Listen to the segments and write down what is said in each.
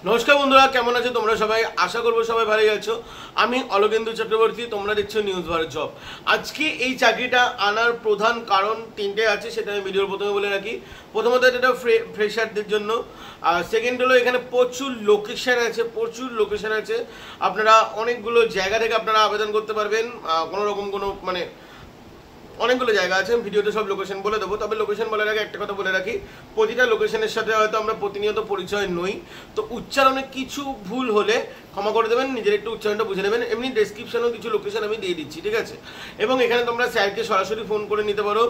নমস্কার বন্ধুরা, কেমন আছো তোমরা সবাই? আশা করবো সবাই ভালোই আছো। আমি অলোকেন্দু চক্রবর্তী, তোমরা দেখছো নিউজ ভারত জব। আজকে এই চাকরিটা আনার প্রধান কারণ তিনটে আছে, সেটা আমি ভিডিওর প্রথমে বলে রাখি। প্রথমত এটা ফ্রেশারদের জন্য, আর সেকেন্ড হলো এখানে প্রচুর লোকেশন আছে। আপনারা অনেকগুলো জায়গা থেকে আপনারা আবেদন করতে পারবেন। কোনো রকম কোনো অনেকগুলো জায়গা আছে, ভিডিওতে সব লোকেশন বলে দেবো। তবে লোকেশন বলার আগে একটা কথা বলে রাখি, প্রতিটা লোকেশনের সাথে হয়তো আমরা প্রতিনিয়ত পরিচয় নই, তো উচ্চারণে কিছু ভুল হলে ক্ষমা করে দেবেন, নিজের একটু উচ্চারণটা বুঝে নেবেন। এমনি ডেসক্রিপশনেও কিছু লোকেশন আমি দিয়ে দিচ্ছি, ঠিক আছে? এবং এখানে তোমরা স্যারকে সরাসরি ফোন করে নিতে পারো,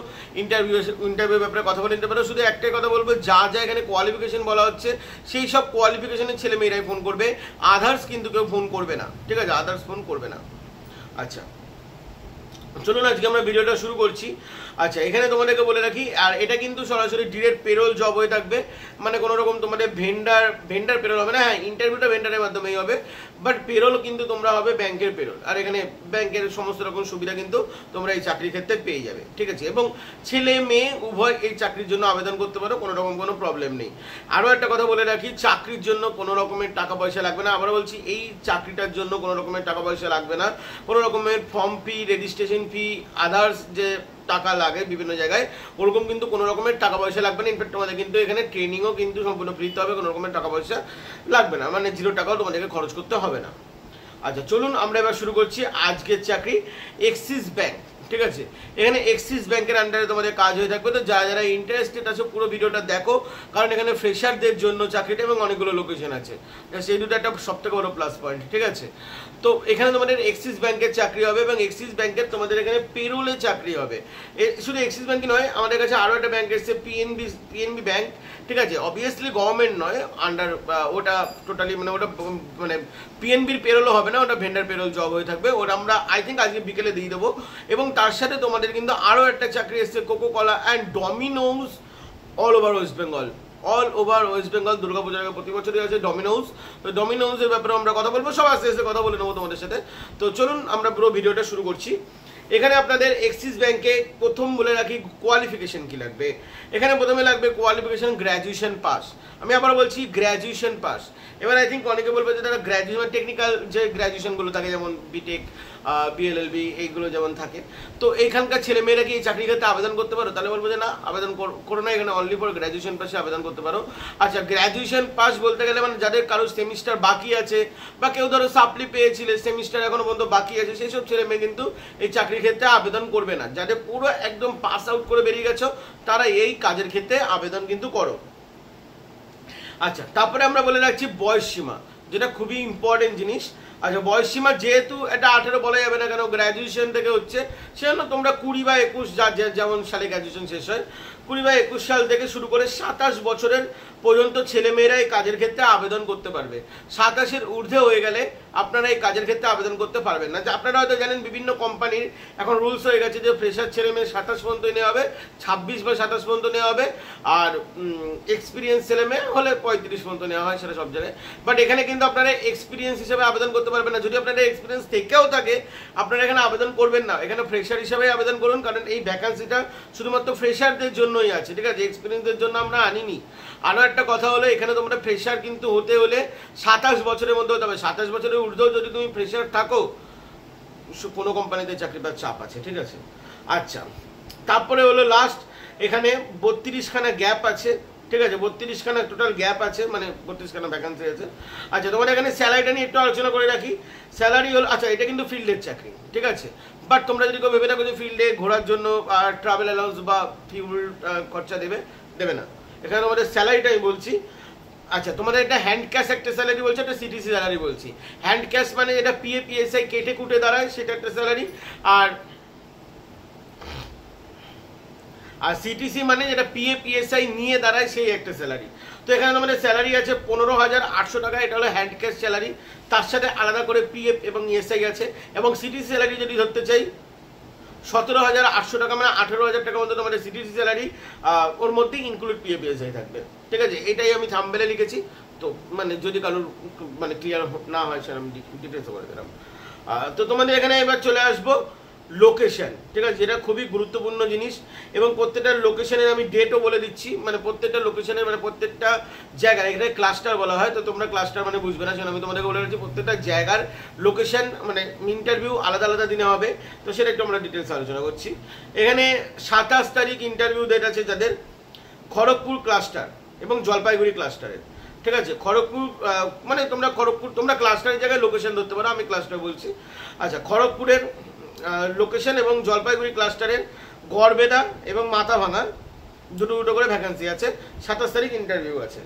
ইন্টারভিউ ব্যাপারে কথা বলে নিতে পারো। শুধু একটাই কথা বলবো, যা এখানে কোয়ালিফিকেশন বলা হচ্ছে সেই সব কোয়ালিফিকেশনের ছেলে মেয়েরাই ফোন করবে, আদার্স কিন্তু কেউ ফোন করবে না, ঠিক আছে? আদার্স ফোন করবে না। আচ্ছা, চলুন আজকে আমরা ভিডিওটা শুরু করছি। আচ্ছা, এখানে তোমাদেরকে বলে রাখি, আর এটা কিন্তু সরাসরি ডিরেক্ট পেরোল জব হয়ে থাকবে, মানে কোনো রকম তোমাদের ভেন্ডার পেরোল হবে না। হ্যাঁ, ইন্টারভিউটা ভেন্ডারের মাধ্যমেই হবে, বাট পেরোল কিন্তু তোমরা হবে ব্যাংকের পেরোল। আর এখানে ব্যাংকের সমস্ত রকম সুবিধা কিন্তু তোমরা এই চাকরির ক্ষেত্রে পেয়ে যাবে, ঠিক আছে? এবং ছেলে মেয়ে উভয় এই চাকরির জন্য আবেদন করতে পারো, কোনো রকম কোনো প্রবলেম নেই। আরও একটা কথা বলে রাখি, চাকরির জন্য কোনো রকমের টাকা পয়সা লাগবে না। আবার বলছি, এই চাকরিটার জন্য কোনো রকমের টাকা পয়সা লাগবে না। কোনো রকমের ফর্ম ফি, রেজিস্ট্রেশন ফি, আদার্স যে টাকা লাগে বিভিন্ন জায়গায়, ওরকম কিন্তু কোনো রকমের টাকা পয়সা লাগবে না। ইনফ্যাক্ট তোমাদের কিন্তু এখানে ট্রেনিংও কিন্তু সম্পূর্ণ ফ্রিতে হবে, কোনো রকমের টাকা পয়সা লাগবে না, মানে 0 টাকাও তোমাদেরকে খরচ করতে হবে না। আচ্ছা, চলুন আমরা এবার শুরু করছি আজকের চাকরি, এক্সিস ব্যাংক, ঠিক আছে? এখানে এক্সিস ব্যাংকের আন্ডারে তোমাদের কাজ হয়ে থাকবে। তো যারা ইন্টারেস্টেড আছে পুরো ভিডিওটা দেখো, কারণ এখানে ফ্রেশারদের জন্য চাকরিটা এবং অনেকগুলো লোকেশন আছে, সেই দুটো একটা সবথেকে বড় প্লাস পয়েন্ট, ঠিক আছে? তো এখানে তোমাদের এক্সিস ব্যাংকের চাকরি হবে এবং এক্সিস ব্যাংকের তোমাদের এখানে পেরোলে চাকরি হবে। শুধু এক্সিস ব্যাংকই নয়, আমাদের কাছে আরও একটা ব্যাংক এসছে, পিএনবি ব্যাংক, ঠিক আছে? অবভিয়াসলি গভর্নমেন্ট নয়, আন্ডার ওটা টোটালি মানে পিএনবির পেরোলও হবে না, ওটা ভেন্ডার পেরোল জব হয়ে থাকবে। ওটা আমরা আই থিঙ্ক আজকে বিকেলে দিয়ে দেবো। এবং তার সাথে তোমাদের কিন্তু আরও একটা চাকরি এসছে, Coca-Cola and Domino's all over West Bengal. দুর্গাপূজার আগে প্রতি বছরই আছে ডমিনোজ। তো ডমিনোজের ব্যাপারে আমরা কথা বলবো, সব আস্তে আস্তে কথা বলে নেবো তোমাদের সাথে। তো চলুন আমরা পুরো ভিডিওটা শুরু করছি। এখানে আপনাদের এক্সিস ব্যাংকে প্রথম বলে রাখি কোয়ালিফিকেশন কি লাগবে। এখানে প্রথমে লাগবে কোয়ালিফিকেশন গ্র্যাজুয়েশন পাস। আমি আবার বলছি গ্র্যাজুয়েশন পাস। এবার আই থিঙ্ক অনেকে বলবে যে তারা গ্র্যাজুয়েশন টেকনিক্যাল যে গ্র্যাজুয়েশনগুলো থাকে, যেমন বিটেক, বিএলএলবি, এইগুলো যেমন থাকে, তো এইখানকার ছেলেমেয়েরা কি এই চাকরি ক্ষেত্রে আবেদন করতে পারো? তাহলে বলবো যে না, আবেদন করো না, এখানে অনলি ফর গ্র্যাজুয়েশন পাসে আবেদন করতে পারো। আচ্ছা, গ্র্যাজুয়েশন পাস বলতে গেলে মানে যাদের কারো সেমিস্টার বাকি আছে, বা কেউ ধরো সাপ্লি পেয়েছিলে, সেমিস্টার এখনো পর্যন্ত বাকি আছে, সেই সব ছেলেমেয়ে কিন্তু এই চাকরির ক্ষেত্রে আবেদন করবে না। যাদের পুরো একদম পাস আউট করে বেরিয়ে গেছো, তারা এই কাজের ক্ষেত্রে আবেদন কিন্তু করো। আচ্ছা, তারপরে আমরা বলে রাখছি বয়স সীমা, যেটা খুবই ইম্পর্টেন্ট জিনিস। আচ্ছা, বয়স সীমা যেহেতু এটা 18 বলা যাবে না, কেন গ্র্যাজুয়েশন থেকে হচ্ছে, সেজন্য তোমরা 20 বা 21, যেমন সালে গ্র্যাজুয়েশন শেষ হয়, 20 বা 21 সাল থেকে শুরু করে 27 বছরের পর্যন্ত ছেলেমেয়েরা এই কাজের ক্ষেত্রে আবেদন করতে পারবে। 27-এর ঊর্ধ্বে হয়ে গেলে আপনারা এই কাজের ক্ষেত্রে আবেদন করতে পারবেন না। আপনারা হয়তো জানেন বিভিন্ন কোম্পানির এখন রুলস হয়ে গেছে যে ফ্রেশার ছেলেমেয়ে 27 পর্যন্ত নেওয়া হবে, 26 বা 27 পর্যন্ত নেওয়া হবে, আর এক্সপিরিয়েন্স ছেলেমেয়ে হলে 35 পর্যন্ত নেওয়া হয়, সেটা সব জায়গায়। বাট এখানে কিন্তু আপনারা এক্সপিরিয়েন্স হিসেবে আবেদন করতে পারবেন না। যদি আপনাদের এক্সপিরিয়েন্স থেকেও থাকে, আপনারা এখানে আবেদন করবেন না, এখানে ফ্রেশার হিসেবে আবেদন করুন, কারণ এই ভ্যাকান্সিটা শুধুমাত্র ফ্রেশারদের জন্যই আছে, ঠিক আছে? এক্সপিরিয়েন্সদের জন্য আমরা আনিনি। আরও একটা কথা হলো, এখানে তোমরা ফ্রেশার কিন্তু হতে হলে 27 বছরের মধ্যে হতে হবে। 27 বছরের ঊর্ধ্বেও যদি তুমি ফ্রেশার থাকো, কোনো কোম্পানিতে চাকরি পাওয়ার চাপ আছে, ঠিক আছে? আচ্ছা, তারপরে হলো লাস্ট, এখানে 32খানা গ্যাপ আছে, ঠিক আছে? 32খানা টোটাল গ্যাপ আছে, মানে 32খানা ভ্যাকান্সি আছে। আচ্ছা, তোমাদের এখানে স্যালারিটা নিয়ে একটু আলোচনা করে রাখি। স্যালারি হলো, আচ্ছা, এটা কিন্তু ফিল্ডের চাকরি, ঠিক আছে? বাট তোমরা যদি কেউ ভেবে থাকো যে ফিল্ডে ঘোরার জন্য ট্রাভেল অ্যালাউন্স বা ফিউল খরচা দেবে না, এখানে তোমাদের স্যালারিটা আমি বলছি। আচ্ছা, তোমাদের একটা হ্যান্ড ক্যাশ একটা স্যালারি বলছে, একটা সিটিসি স্যালারি বলছি। হ্যান্ড ক্যাশ মানে এটা পিএ পিএসআই কেটে কুটে দাঁড়ায়, সেটা একটা স্যালারি। আর সিটিসি মানে যেটা পিএ পিএসআই নিয়ে দাঁড়ায়, সেই একটা স্যালারি। তো এখানে তোমাদের স্যালারি আছে 15,800 টাকা, এটা হলো হ্যান্ড ক্যাশ স্যালারি। তার সাথে আলাদা করে পিএফ এবং ইএসআই আছে। এবং সিটিসি স্যালারি যদি ধরতে চাই, 17,800 টাকা, মানে 18,000 টাকা মতো তোমাদের সিটিসি স্যালারি, ওর মধ্যেই ইনক্লুড পিএফ পিএসআই থাকবে, ঠিক আছে? এটাই আমি থাম্বনেলে লিখেছি, তো মানে যদি কারোর মানে ক্লিয়ার না হয় সেটা আমি ডিটেলসে করে দিলাম। তো তোমাদের এখানে এবার চলে আসবো লোকেশন, ঠিক আছে, যেটা খুবই গুরুত্বপূর্ণ জিনিস। এবং প্রত্যেকটা লোকেশনের আমি ডেটও বলে দিচ্ছি, মানে প্রত্যেকটা লোকেশনের মানে প্রত্যেকটা জায়গায়, এখানে ক্লাস্টার বলা হয়, তো তোমরা ক্লাস্টার মানে বুঝবে না, সেটা আমি তোমাদেরকে বলে দিচ্ছি। প্রত্যেকটা জায়গার লোকেশন মানে ইন্টারভিউ আলাদা আলাদা দিনে হবে, তো সেটা একটু আমরা ডিটেলস আলোচনা করছি। এখানে 27 তারিখ ইন্টারভিউ ডেট আছে যাদের খড়গপুর ক্লাস্টার এবং জলপাইগুড়ি ক্লাস্টারের, ঠিক আছে। খড়গপুর মানে তোমরা ক্লাস্টারের জায়গায় লোকেশন ধরতে পারো, আমি ক্লাস্টার বলছি। আচ্ছা, খড়গপুরের লোকেশন এবং জলপাইগুড়ি ক্লাস্টারের গড়বেদা এবং মাথাভাঙা দুটো করে ভ্যাকান্সি আছে। 27 তারিখ ইন্টারভিউ আছে।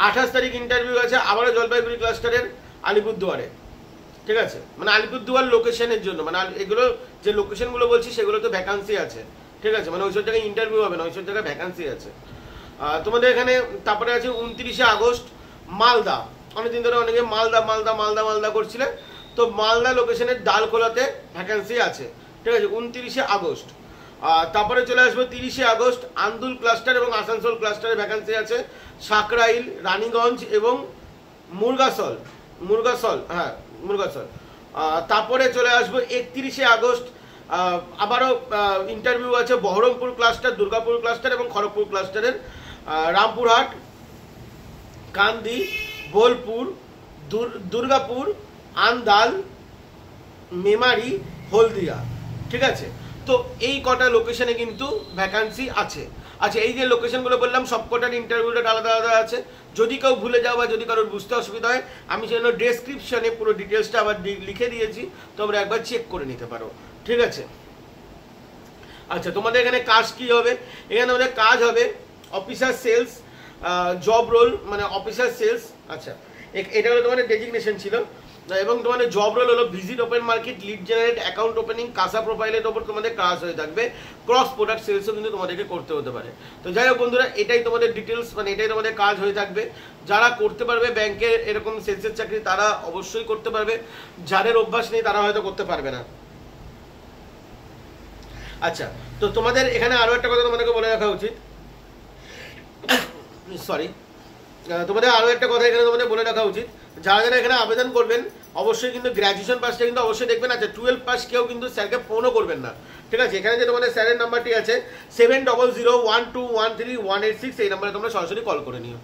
28 তারিখ ইন্টারভিউ আছে আবারও জলপাইগুড়ি ক্লাস্টারের আলিপুরদুয়ারে, ঠিক আছে। মানে আলিপুরদুয়ার লোকেশনের জন্য, মানে এগুলো যে লোকেশনগুলো বলছি সেগুলো তো ভ্যাকান্সি আছে, ঠিক আছে, মানে ওইসব জায়গায় ইন্টারভিউ হবে না, ওইসব জায়গায় ভ্যাকান্সি আছে তোমাদের এখানে। তারপরে আছে 29শে আগস্ট মালদা, অনেকদিন ধরে অনেকে মালদা মালদা মালদা মালদা করছিলেন, তো মালদা লোকেশনের ডালখোলাতে ভ্যাকান্সি আছে, ঠিক আছে, 29শে আগস্ট। তারপরে চলে আসবো 30শে আগস্ট আন্দুল ক্লাস্টার এবং আসানসোল ক্লাস্টারে ভ্যাকান্সি আছে। সাকরাইল, রানীগঞ্জ এবং মুরগাসল। তারপরে চলে আসবো 31শে আগস্ট আবারও ইন্টারভিউ আছে বহরমপুর ক্লাস্টার, দুর্গাপুর ক্লাস্টার এবং খড়গপুর ক্লাস্টারের। রামপুরহাট, কান্দি, বোলপুর, দুর্গাপুর, আন্দাল, মেমারি, হলদিয়া, ঠিক আছে। তো এই কটা লোকেশনে কিন্তু ভ্যাকান্সি আছে। আচ্ছা, এই যে লোকেশনগুলো বললাম সব কটার ইন্টারভিউটা আলাদা আলাদা আছে। যদি কেউ ভুলে যাও বা যদি কারোর বুঝতে অসুবিধা হয়, আমি সেজন্য ডেসক্রিপশনে পুরো ডিটেলসটা আবার লিখে দিয়েছি, তোমরা একবার চেক করে নিতে পারো, ঠিক আছে। আচ্ছা, তোমাদের এখানে কাজ কি হবে? এখানে আমাদের কাজ হবে অফিসার সেলস জব রোল, মানে অফিসার সেলস। আচ্ছা, এটা হলো তোমাদের ডেজিগনেশন ছিল, এবং তোমাদের জব রোল হলো visit open market, lead generate, account opening, CASA প্রোফাইলের ওপর তোমাদের কাজ হয়ে থাকবে। ক্রস প্রোডাক্ট সেলসও কিন্তু তোমাদেরকে করতে হতে পারে। তো যাই হোক বন্ধুরা, এটাই তোমাদের ডিটেলস, মানে এটাই তোমাদের কাজ হয়ে থাকবে। যারা করতে পারবে ব্যাংকের এরকম সেলসের চাকরি তারা অবশ্যই করতে পারবে, যাদের অভ্যাস নেই তারা হয়তো করতে পারবে না। আচ্ছা, তো তোমাদের এখানে আরো একটা কথা তোমাদেরকে বলে রাখা উচিত, তোমাদের আরো একটা কথা এখানে তোমাদের বলে রাখা উচিত, যারা যারা এখানে আবেদন করবেন অবশ্যই কিন্তু গ্র্যাজুয়েশন পাসটা কিন্তু অবশ্যই দেখবেন। আচ্ছা, 12 পাস কেউ কিন্তু স্যারকে ফোনও করবেন না, ঠিক আছে। এখানে যে তোমাদের স্যারের নাম্বারটি আছে 7001213186, এই নাম্বারে তোমরা সরাসরি কল করে নিও।